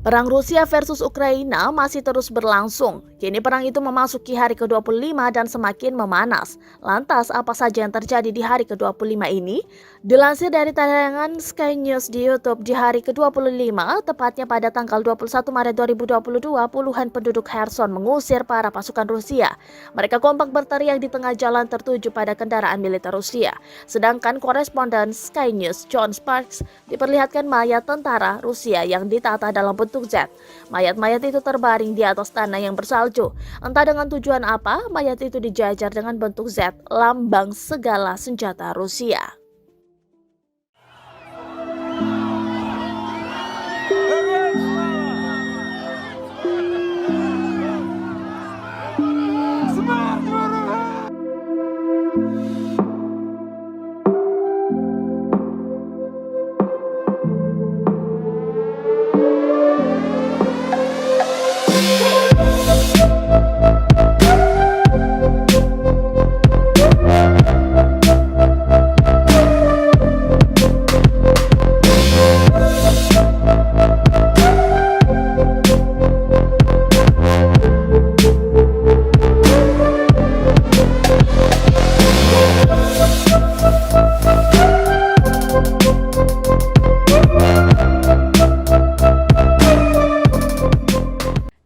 Perang Rusia versus Ukraina masih terus berlangsung. Kini perang itu memasuki hari ke-25 dan semakin memanas. Lantas, apa saja yang terjadi di hari ke-25 ini? Dilansir dari tayangan Sky News di YouTube di hari ke-25, tepatnya pada tanggal 21 Maret 2022, puluhan penduduk Kherson mengusir para pasukan Rusia. Mereka kompak berteriak di tengah jalan tertuju pada kendaraan militer Rusia. Sedangkan koresponden Sky News John Sparks diperlihatkan mayat tentara Rusia yang ditata dalam bentuk Z. Mayat-mayat itu terbaring di atas tanah yang bersalju. Entah dengan tujuan apa, mayat itu dijajar dengan bentuk Z, lambang segala senjata Rusia.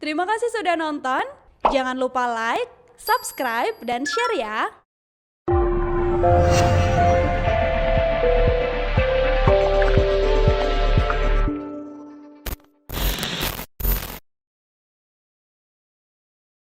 Terima kasih sudah nonton. Jangan lupa like, subscribe, dan share ya.